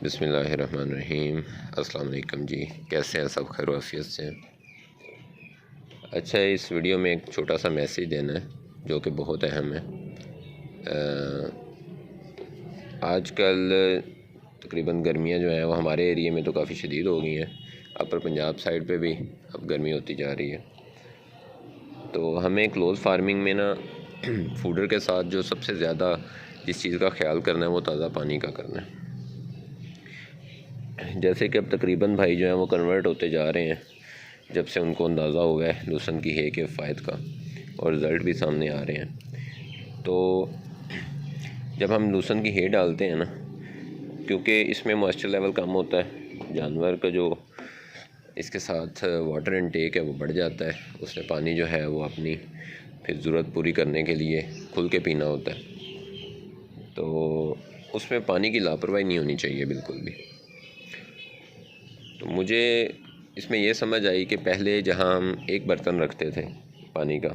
बिस्मिल्लाहिर्रहमानिर्रहीम। अस्सलाम वालेकुम जी, कैसे हैं सब? खैर आफियत से। अच्छा, इस वीडियो में एक छोटा सा मैसेज देना है जो कि बहुत अहम है। आजकल तकरीबन गर्मियां जो हैं वो हमारे एरिया में तो काफ़ी शदीद हो गई हैं। अपर पंजाब साइड पे भी अब गर्मी होती जा रही है। तो हमें क्लोज़ फार्मिंग में ना फूडर के साथ जो सबसे ज़्यादा जिस चीज़ का ख्याल करना है वो ताज़ा पानी का करना है। जैसे कि अब तकरीबन भाई जो हैं वो कन्वर्ट होते जा रहे हैं, जब से उनको अंदाज़ा हुआ है लूसन की है के फ़ायद का, और रिज़ल्ट भी सामने आ रहे हैं। तो जब हम लूसन की है डालते हैं ना, क्योंकि इसमें मॉइस्चर लेवल कम होता है, जानवर का जो इसके साथ वाटर इनटेक है वो बढ़ जाता है। उसने पानी जो है वो अपनी फिर ज़रूरत पूरी करने के लिए खुल के पीना होता है। तो उसमें पानी की लापरवाही नहीं होनी चाहिए बिल्कुल भी। तो मुझे इसमें यह समझ आई कि पहले जहाँ हम एक बर्तन रखते थे पानी का,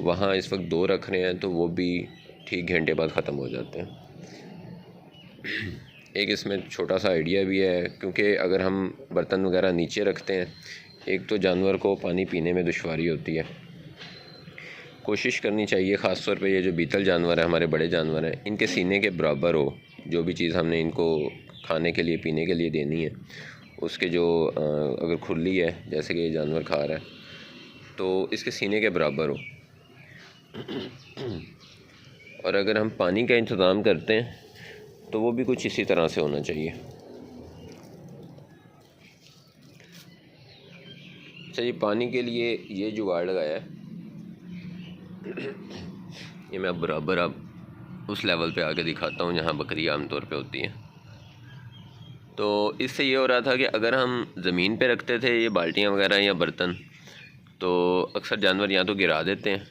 वहाँ इस वक्त 2 रख रहे हैं, तो वो भी ठीक घंटे बाद ख़त्म हो जाते हैं। एक इसमें छोटा सा आइडिया भी है, क्योंकि अगर हम बर्तन वगैरह नीचे रखते हैं, एक तो जानवर को पानी पीने में दुश्वारी होती है। कोशिश करनी चाहिए ख़ास तौर पे ये जो बीतल जानवर है, हमारे बड़े जानवर हैं, इनके सीने के बराबर हो जो भी चीज़ हमने इनको खाने के लिए पीने के लिए देनी है। उसके जो अगर खुली है, जैसे कि ये जानवर खा रहा है, तो इसके सीने के बराबर हो। और अगर हम पानी का इंतज़ाम करते हैं तो वो भी कुछ इसी तरह से होना चाहिए। अच्छा जी, पानी के लिए ये जुगाड़ लगाया है, ये मैं अब बराबर अब उस लेवल पे आके दिखाता हूँ जहाँ बकरी आमतौर पे होती है। तो इससे ये हो रहा था कि अगर हम ज़मीन पे रखते थे ये बाल्टियाँ वगैरह या बर्तन, तो अक्सर जानवर या तो गिरा देते हैं,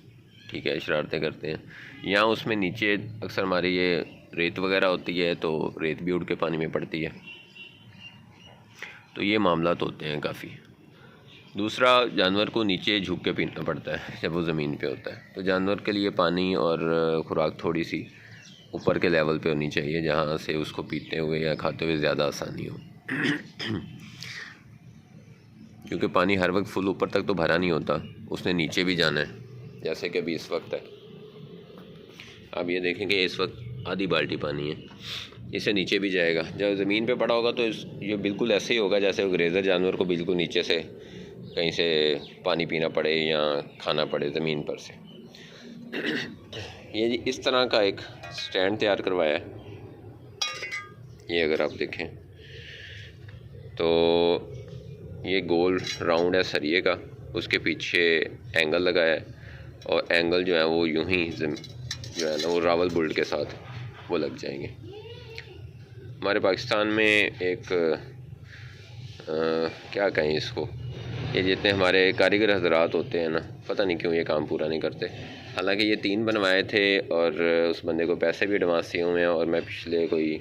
ठीक है, शरारतें करते हैं, या उसमें नीचे अक्सर हमारी ये रेत वगैरह होती है, तो रेत भी उड़ के पानी में पड़ती है। तो ये मामलात होते हैं काफ़ी। दूसरा, जानवर को नीचे झुक के पीना पड़ता है जब वो ज़मीन पे होता है। तो जानवर के लिए पानी और खुराक थोड़ी सी ऊपर के लेवल पे होनी चाहिए, जहाँ से उसको पीते हुए या खाते हुए ज़्यादा आसानी हो। क्योंकि पानी हर वक्त फुल ऊपर तक तो भरा नहीं होता, उसने नीचे भी जाना है। जैसे कि अभी इस वक्त है, आप ये देखेंगे इस वक्त आधी बाल्टी पानी है, इसे नीचे भी जाएगा। जब ज़मीन पे पड़ा होगा तो ये बिल्कुल ऐसे ही होगा जैसे ग्रेज़र जानवर को बिल्कुल नीचे से कहीं से पानी पीना पड़े या खाना पड़े ज़मीन पर से। ये इस तरह का एक स्टैंड तैयार करवाया है। ये अगर आप देखें तो ये गोल राउंड है सरिये का, उसके पीछे एंगल लगाया है, और एंगल जो है वो यूं ही जो है ना वो रावल बुल्ट के साथ वो लग जाएंगे। हमारे पाकिस्तान में एक क्या कहें इसको, ये जितने हमारे कारीगर हजरात होते हैं ना, पता नहीं क्यों ये काम पूरा नहीं करते। हालांकि ये 3 बनवाए थे और उस बंदे को पैसे भी एडवांस दिए हुए हैं, और मैं पिछले कोई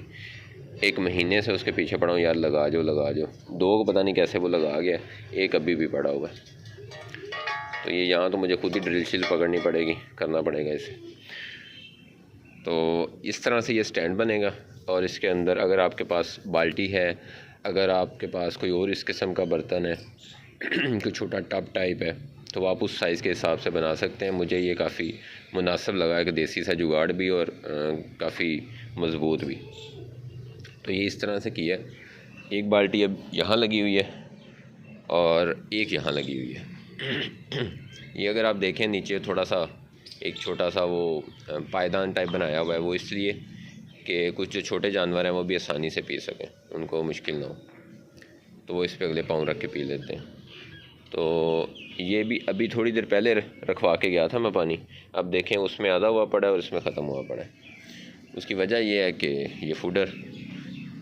1 महीने से उसके पीछे पड़ा हूँ, यार लगा जो 2 को पता नहीं कैसे वो लगा गया, एक अभी भी पड़ा हुआ है। तो ये यहाँ तो मुझे खुद ही ड्रिल शिल पकड़नी पड़ेगी, करना पड़ेगा इसे। तो इस तरह से ये स्टैंड बनेगा, और इसके अंदर अगर आपके पास बाल्टी है, अगर आपके पास कोई और इस किस्म का बर्तन है, कोई छोटा टब टाइप है, तो आप उस साइज़ के हिसाब से बना सकते हैं। मुझे ये काफ़ी मुनासिब लगा कि देसी सा जुगाड़ भी और काफ़ी मज़बूत भी। तो ये इस तरह से किया, एक बाल्टी अब यहाँ लगी हुई है और एक यहाँ लगी हुई है। ये अगर आप देखें नीचे थोड़ा सा एक छोटा सा वो पायदान टाइप बनाया हुआ है, वो इसलिए कि कुछ जो छोटे जानवर हैं वो भी आसानी से पी सकें, उनको मुश्किल ना हो, तो वो इस पे अगले पाँव रख के पी लेते हैं। तो ये भी अभी थोड़ी देर पहले रखवा के गया था मैं पानी, अब देखें उसमें आधा हुआ पड़ा है और इसमें ख़त्म हुआ पड़ा है। उसकी वजह ये है कि ये फूडर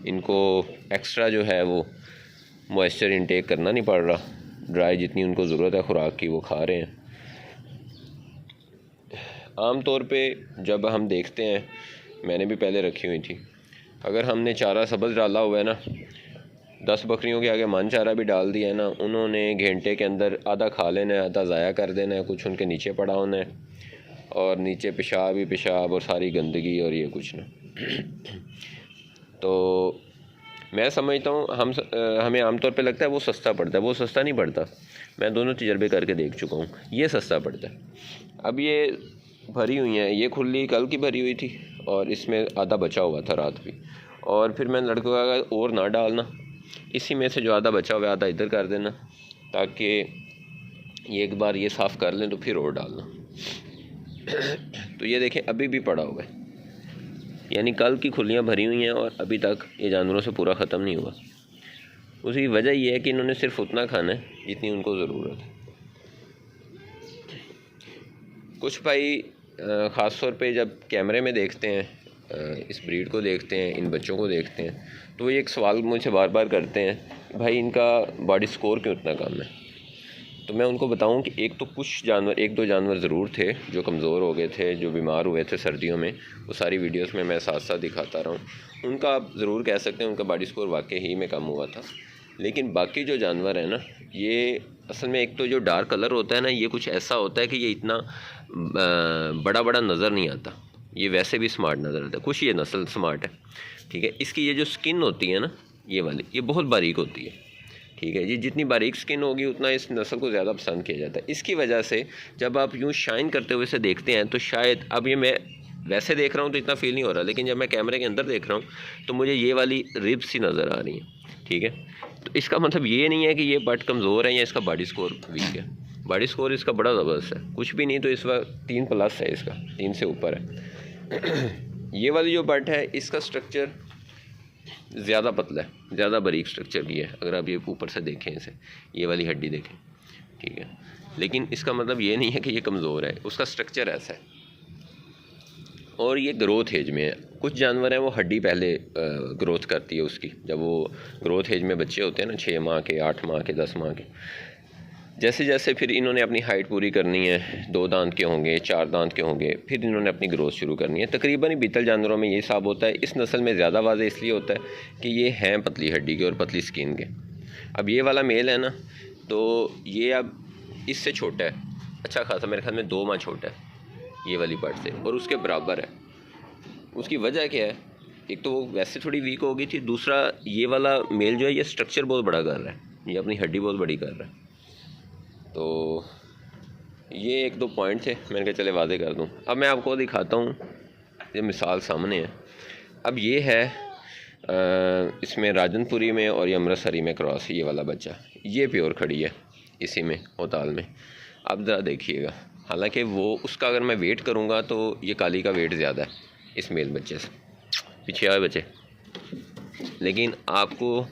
इनको एक्स्ट्रा जो है वो मॉइस्चर इंटेक करना नहीं पड़ रहा, ड्राई जितनी उनको ज़रूरत है खुराक की वो खा रहे हैं। आम तौर पे जब हम देखते हैं, मैंने भी पहले रखी हुई थी, अगर हमने चारा सब्ज़ डाला हुआ है ना, 10 बकरियों के आगे मन चारा भी डाल दिया है ना, उन्होंने घंटे के अंदर आधा खा लेना है, आधा ज़ाया कर देना है, कुछ उनके नीचे पड़ा होना है, और नीचे पेशाब ही पेशाब और सारी गंदगी और ये कुछ ना। तो मैं समझता हूँ हमें आमतौर पे लगता है वो सस्ता पड़ता है, वो सस्ता नहीं पड़ता। मैं दोनों तजर्बे करके देख चुका हूँ, ये सस्ता पड़ता है। अब ये भरी हुई हैं, ये खुली कल की भरी हुई थी और इसमें आधा बचा हुआ था रात भी, और फिर मैंने लड़कों को कहा और ना डालना, इसी में से जो आधा बचा हुआ है आधा इधर कर देना, ताकि ये एक बार ये साफ़ कर लें तो फिर और डालना। तो ये देखें अभी भी पड़ा हुआ है, यानी कल की खुलियाँ भरी हुई हैं और अभी तक ये जानवरों से पूरा ख़त्म नहीं हुआ। उसकी वजह ये है कि इन्होंने सिर्फ उतना खाना है जितनी उनको ज़रूरत है। कुछ भाई ख़ास तौर पे जब कैमरे में देखते हैं, इस ब्रीड को देखते हैं, इन बच्चों को देखते हैं, तो वो एक सवाल मुझे बार बार करते हैं, भाई इनका बॉडी स्कोर क्यों इतना कम है। तो मैं उनको बताऊं कि एक तो कुछ जानवर, एक दो जानवर ज़रूर थे जो कमज़ोर हो गए थे, जो बीमार हुए थे सर्दियों में, वो सारी वीडियोस में मैं साथ साथ दिखाता रहा हूँ। उनका आप ज़रूर कह सकते हैं उनका बॉडी स्कोर वाकई ही में कम हुआ था। लेकिन बाकी जो जानवर है ना, ये असल में एक तो जो डार्क कलर होता है ना, ये कुछ ऐसा होता है कि ये इतना बड़ा बड़ा नज़र नहीं आता, ये वैसे भी स्मार्ट नज़र आता है। कुछ ये नस्ल स्मार्ट है, ठीक है। इसकी ये जो स्किन होती है ना, ये वाली, ये बहुत बारीक होती है, ठीक है। ये जितनी बारीक स्किन होगी उतना इस नस्ल को ज़्यादा पसंद किया जाता है। इसकी वजह से जब आप यूँ शाइन करते हुए से देखते हैं तो शायद, अब ये मैं वैसे देख रहा हूँ तो इतना फील नहीं हो रहा, लेकिन जब मैं कैमरे के अंदर देख रहा हूँ तो मुझे ये वाली रिब्स सी नज़र आ रही हैं, ठीक है। तो इसका मतलब ये नहीं है कि ये बट कमज़ोर है या इसका बॉडी स्कोर वीक है। बॉडी स्कोर इसका बड़ा ज़बरदस्त है, कुछ भी नहीं तो इस वक्त 3+ है, इसका 3 से ऊपर है। ये वाली जो बट है इसका स्ट्रक्चर ज़्यादा पतला है, ज़्यादा बारीक स्ट्रक्चर की है। अगर आप ये ऊपर से देखें इसे, ये वाली हड्डी देखें, ठीक है। लेकिन इसका मतलब ये नहीं है कि ये कमज़ोर है, उसका स्ट्रक्चर ऐसा है। और ये ग्रोथ एज में है। कुछ जानवर हैं वो हड्डी पहले ग्रोथ करती है उसकी, जब वो ग्रोथ एज में बच्चे होते हैं ना, 6 माह के, 8 माह के, 10 माह के, जैसे जैसे फिर इन्होंने अपनी हाइट पूरी करनी है, 2 दांत के होंगे, 4 दांत के होंगे, फिर इन्होंने अपनी ग्रोथ शुरू करनी है। तकरीबन ही बीतल जानवरों में ये हिसाब होता है। इस नस्ल में ज़्यादा वाज़े इसलिए होता है कि ये हैं पतली हड्डी के और पतली स्किन के। अब ये वाला मेल है ना, तो ये अब इससे छोटा है, अच्छा खासा, मेरे ख्याल में 2 माह छोटा है ये वाली पार्ट से, और उसके बराबर है। उसकी वजह क्या है, एक तो वो वैसे थोड़ी वीक हो गई थी, दूसरा ये वाला मेल जो है ये स्ट्रक्चर बहुत बड़ा कर रहा है, ये अपनी हड्डी बहुत बड़ी कर रहा है। तो ये 1-2 पॉइंट थे, मैंने कहा चले वादे कर दूं। अब मैं आपको दिखाता हूँ, ये मिसाल सामने है। अब ये है इसमें राजनपुरी में और ये अमृतसरी में क्रॉस, ये वाला बच्चा, ये प्योर खड़ी है इसी में होताल में। अब ज़रा देखिएगा, हालांकि वो उसका अगर मैं वेट करूँगा तो ये काली का वेट ज़्यादा है इस मेल बच्चे से। पीछे आए बच्चे, लेकिन आपको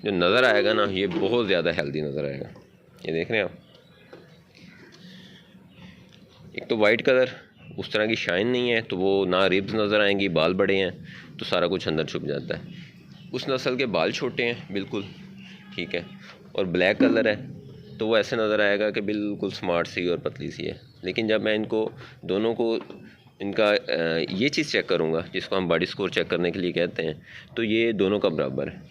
जो नज़र आएगा ना, ये बहुत ज़्यादा हेल्दी नज़र आएगा। ये देख रहे हैं आप, एक तो वाइट कलर, उस तरह की शाइन नहीं है, तो वो ना रिब्स नज़र आएंगी, बाल बड़े हैं तो सारा कुछ अंदर छुप जाता है। उस नस्ल के बाल छोटे हैं बिल्कुल, ठीक है, और ब्लैक कलर है तो वो ऐसे नज़र आएगा कि बिल्कुल स्मार्ट सी और पतली सी है। लेकिन जब मैं इनको दोनों को, इनका ये चीज़ चेक करूँगा जिसको हम बॉडी स्कोर चेक करने के लिए कहते हैं, तो ये दोनों का बराबर है।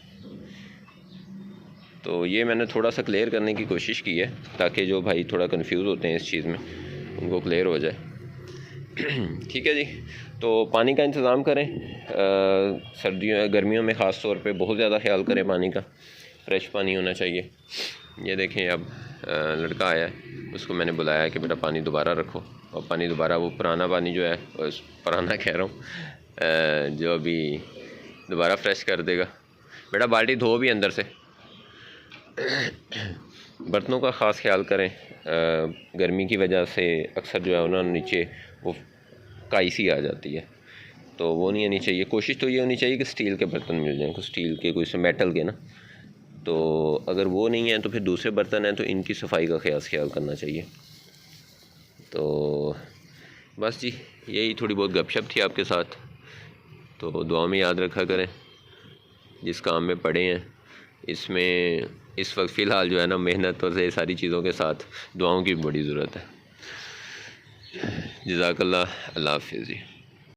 तो ये मैंने थोड़ा सा क्लियर करने की कोशिश की है ताकि जो भाई थोड़ा कंफ्यूज होते हैं इस चीज़ में उनको क्लियर हो जाए। ठीक है जी, तो पानी का इंतज़ाम करें, सर्दियों गर्मियों में ख़ास तौर पे बहुत ज़्यादा ख्याल करें पानी का, फ्रेश पानी होना चाहिए। ये देखें अब लड़का आया है, उसको मैंने बुलाया कि बेटा पानी दोबारा रखो, और पानी दोबारा, वो पुराना पानी जो है, पुराना कह रहा हूँ, जो अभी दोबारा फ्रेश कर देगा। बेटा बाल्टी धो भी अंदर से। बर्तनों का ख़ास ख्याल करें, गर्मी की वजह से अक्सर जो है उन्होंने नीचे वो काई सी आ जाती है, तो वो नहीं आनी चाहिए। कोशिश तो ये होनी चाहिए कि स्टील के बर्तन मिल जाएं, कुछ स्टील के, कोई से मेटल के ना। तो अगर वो नहीं है तो फिर दूसरे बर्तन हैं तो इनकी सफाई का ख्याल करना चाहिए। तो बस जी, यही थोड़ी बहुत गपशप थी आपके साथ। तो दुआ में याद रखा करें, जिस काम में पड़े हैं इसमें इस वक्त फ़िलहाल जो है ना, मेहनत और ये सारी चीज़ों के साथ दुआओं की बड़ी ज़रूरत है। जज़ाकल्लाह, अल्लाह हाफ़िज़ जी।